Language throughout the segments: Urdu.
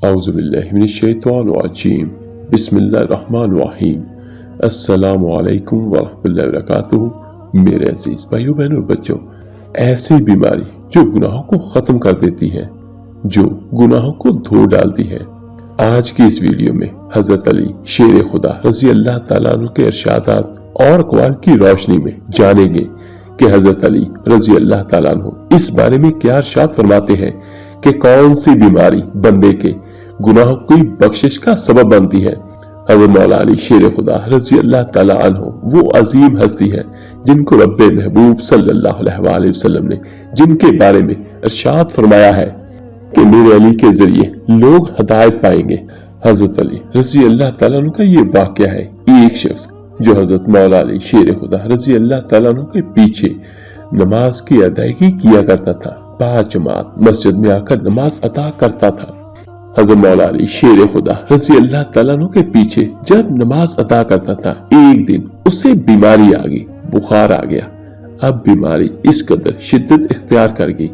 اعوذ باللہ من الشیطان الرجیم بسم اللہ الرحمن الرحیم السلام علیکم ورحمۃ اللہ وبرکاتہ۔ میرے عزیز بھائیو بہنوں اور بچوں، ایسی بیماری جو گناہوں کو ختم کر دیتی ہے، جو گناہوں کو دھو ڈالتی ہے، آج کی اس ویڈیو میں حضرت علی شیر خدا رضی اللہ تعالیٰ عنہ کے ارشادات اور اقوال کی روشنی میں جانیں گے کہ حضرت علی رضی اللہ تعالیٰ عنہ اس بارے میں کیا ارشاد فرماتے ہیں کہ کون سی بیماری بندے کے گناہوں کی بخشش کا سبب بنتی ہے۔ حضرت مولا علی شیر خدا رضی اللہ تعالیٰ عنہ وہ عظیم ہستی ہے جن کو رب محبوب صلی اللہ علیہ وآلہ وسلم نے جن کے بارے میں ارشاد فرمایا ہے کہ میرے علی کے ذریعے لوگ ہدایت پائیں گے۔ حضرت علی رضی اللہ تعالیٰ عنہ کا یہ واقعہ ہے، ایک شخص جو حضرت مولا علی شیر خدا رضی اللہ تعالیٰ عنہ کے پیچھے نماز کی ادائیگی کیا کرتا تھا، باجماعت مسجد میں آ کر نماز ادا کرتا تھا۔ حضرت مولا علی شیر خدا رضی اللہ تعالیٰ عنہ کے پیچھے جب نماز ادا کرتا تھا، ایک دن اسے بیماری آ گئی، بخار آ گیا۔ اب بیماری اس قدر شدت اختیار کر گئی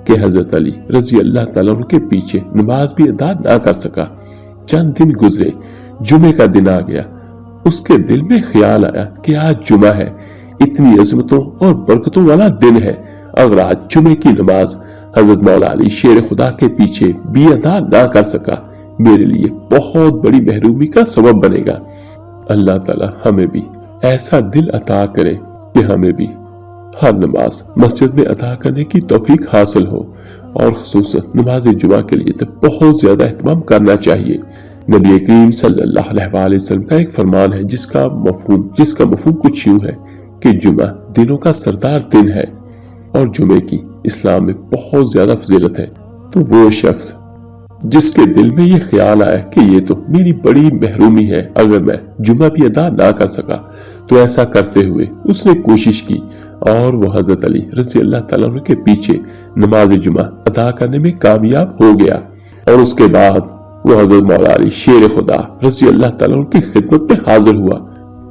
کہ حضرت علی رضی اللہ تعالیٰ عنہ کے پیچھے نماز بھی ادا نہ کر سکا۔ چند دن گزرے، جمعے کا دن آ گیا۔ اس کے دل میں خیال آیا کہ آج جمعہ ہے، اتنی عظمتوں اور برکتوں والا دن ہے، اگر آج جمعے کی نماز حضرت مولا علی شیر خدا کے پیچھے بھی ادا نہ کر سکا، میرے لیے بہت بڑی محرومی کا سبب بنے گا۔ اللہ تعالی ہمیں بھی ایسا دل عطا کرے کہ ہمیں بھی ہر نماز مسجد میں ادا کرنے کی توفیق حاصل ہو، اور خصوصاً نماز جمعہ کے لیے تو بہت زیادہ اہتمام کرنا چاہیے۔ نبی کریم صلی اللہ علیہ وآلہ وسلم کا ایک فرمان ہے جس کا مفہوم کچھ یوں ہے کہ جمعہ دنوں کا سردار دن ہے اور جمعے کی اسلام میں بہت زیادہ فضیلت ہے۔ تو وہ شخص جس کے دل میں یہ خیال آیا کہ یہ تو میری بڑی محرومی ہے، اگر میں جمعہ بھی ادا نہ کر سکا، تو ایسا کرتے ہوئے اس نے کوشش کی اور وہ حضرت علی رضی اللہ تعالیٰ عنہ کے پیچھے نماز جمعہ ادا کرنے میں کامیاب ہو گیا۔ اور اس کے بعد وہ حضرت مولا علی شیر خدا رضی اللہ تعالیٰ عنہ کی خدمت میں حاضر ہوا۔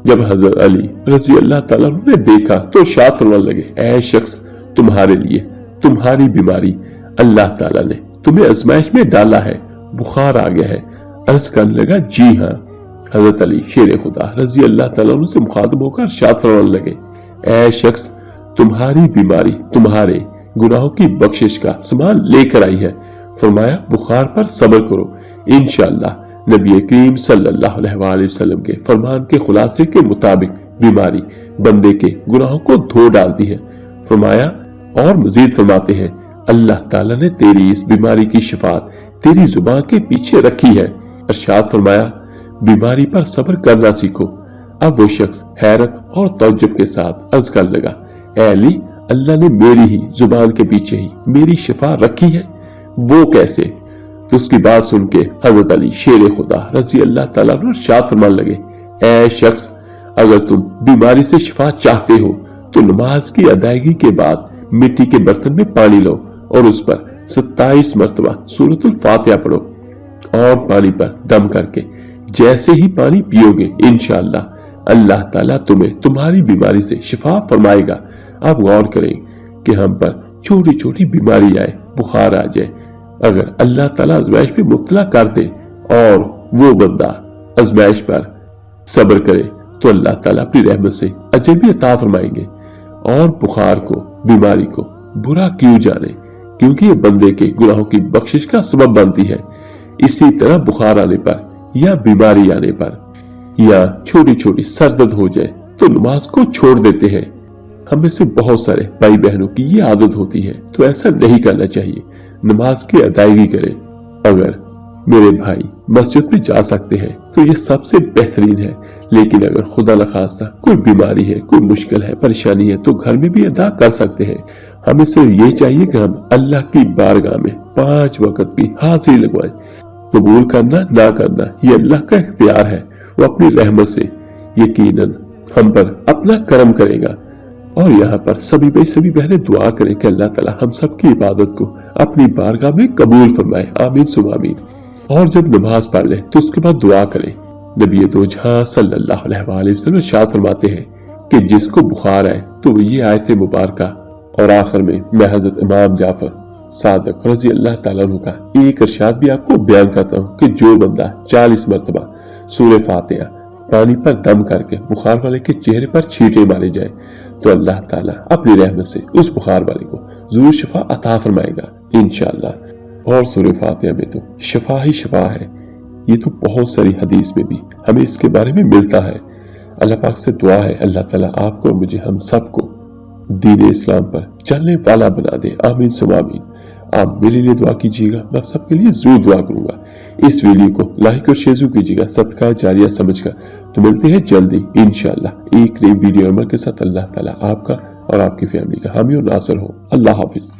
جب حضرت علی رضی اللہ تعالیٰ عنہ نے دیکھا تو ارشاد فرمانے لگے، اے شخص، تمہارے لیے تمہاری بیماری اللہ تعالیٰ نے تمہیں آزمائش میں ڈالا ہے، بخار آ گیا ہے۔ عرض کرنے لگا، جی ہاں۔ حضرت علی شیر خدا رضی اللہ تعالیٰ عنہ سے مخاطب ہو کر ارشاد فرمانے لگے، اے شخص، تمہاری بیماری تمہارے گناہوں کی بخشش کا سامان لے کر آئی ہے۔ فرمایا، بخار پر صبر کرو، انشاءاللہ نبی کریم صلی اللہ علیہ وآلہ وسلم کے فرمان کے خلاصے کے مطابق بیماری بندے کے گناہوں کو دھو ڈالتی ہے۔ فرمایا اور مزید فرماتے ہیں، اللہ تعالیٰ نے تیری اس بیماری کی شفاعت تیری زبان کے پیچھے رکھی ہے۔ ارشاد فرمایا، بیماری پر صبر کرنا سیکھو۔ اب وہ شخص حیرت اور تعجب کے ساتھ عرض کرنے لگا، اے علی، اللہ نے میری ہی زبان کے پیچھے ہی میری شفا رکھی ہے، وہ کیسے؟ تو اس کی بات سن کے حضرت علی شیر خدا رضی اللہ تعالیٰ عنہ ارشاد فرمانے لگے، اے شخص، اگر تم بیماری سے شفا چاہتے ہو تو نماز کی ادائیگی کے بعد مٹی کے برتن میں پانی لو اور اس پر 27 مرتبہ سورۃ الفاتحہ پڑھو، اور پانی پر دم کر کے جیسے ہی پانی پیو گے، انشاءاللہ اللہ تعالیٰ تمہیں تمہاری بیماری سے شفا فرمائے گا۔ اب غور کریں کہ ہم پر چھوٹی چھوٹی بیماری آئے، بخار آ جائے، اگر اللہ تعالیٰ آزمائش میں مبتلا کر دے اور وہ بندہ آزمائش پر صبر کرے تو اللہ تعالیٰ اپنی رحمت سے اجر بھی عطا فرمائیں گے۔ اور بخار کو، بیماری کو برا کیوں جانے، کیونکہ یہ بندے کے گناہوں کی بخشش کا سبب بنتی ہے۔ اسی طرح بخار آنے پر یا بیماری آنے پر یا چھوٹی چھوٹی سر درد ہو جائے تو نماز کو چھوڑ دیتے ہیں۔ ہم میں سے بہت سارے بھائی بہنوں کی یہ عادت ہوتی ہے، تو ایسا نہیں کرنا چاہیے، نماز کی ادائیگی کریں۔ اگر میرے بھائی مسجد میں جا سکتے ہیں تو یہ سب سے بہترین ہے، لیکن اگر خدا نخواستہ کوئی بیماری ہے، کوئی مشکل ہے، پریشانی ہے، تو گھر میں بھی ادا کر سکتے ہیں۔ ہمیں صرف یہ چاہیے کہ ہم اللہ کی بارگاہ میں 5 وقت کی حاضری لگوائیں۔ قبول کرنا نہ کرنا یہ اللہ کا اختیار ہے، وہ اپنی رحمت سے یقیناً ہم پر اپنا کرم کرے گا۔ اور یہاں پر سبھی بہنیں دعا کریں کہ اللہ تعالی ہم سب کی عبادت کو اپنی بارگاہ میں قبول فرمائے، آمین ثم آمین۔ اور جب نماز پڑھ لیں تو اس کے بعد دعا کریں۔ نبی دو جہاں صلی اللہ علیہ وآلہ وسلم ارشاد فرماتے ہیں کہ جس کو بخار آئے تو وہ یہ آیت مبارکہ اور آخر میں حضرت امام جعفر صادق رضی اللہ تعالیٰ عنہ کا ایک ارشاد بھی آپ کو بیان کرتا ہوں کہ جو بندہ 40 مرتبہ سورہ فاتحہ پانی پر دم کر کے بخار والے کے چہرے پر چھینٹے مارے جائے تو اللہ تعالیٰ اپنی رحمت سے اس بخار والے کو ضرور شفا عطا فرمائے گا انشاءاللہ۔ اور سورہ فاتحہ میں تو شفا ہی شفا ہے، یہ تو بہت ساری حدیث میں بھی ہمیں اس کے بارے میں ملتا ہے۔ اللہ پاک سے دعا ہے اللہ تعالیٰ آپ کو اور مجھے ہم سب کو دین اسلام پر چلنے والا بنا دے، آمین ثم آمین۔ آپ میرے لیے دعا کیجیے گا، میں آپ سب کے لیے ضرور دعا کروں گا۔ اس ویڈیو کو لائک اور شیئر کیجیے گا صدقہ جاریہ سمجھ کر۔ تو ملتے ہیں جلدی انشاءاللہ ایک نئی ویڈیو عمل کے ساتھ۔ اللہ تعالیٰ آپ کا اور آپ کی فیملی کا حامی اور ناصر ہو۔ اللہ حافظ۔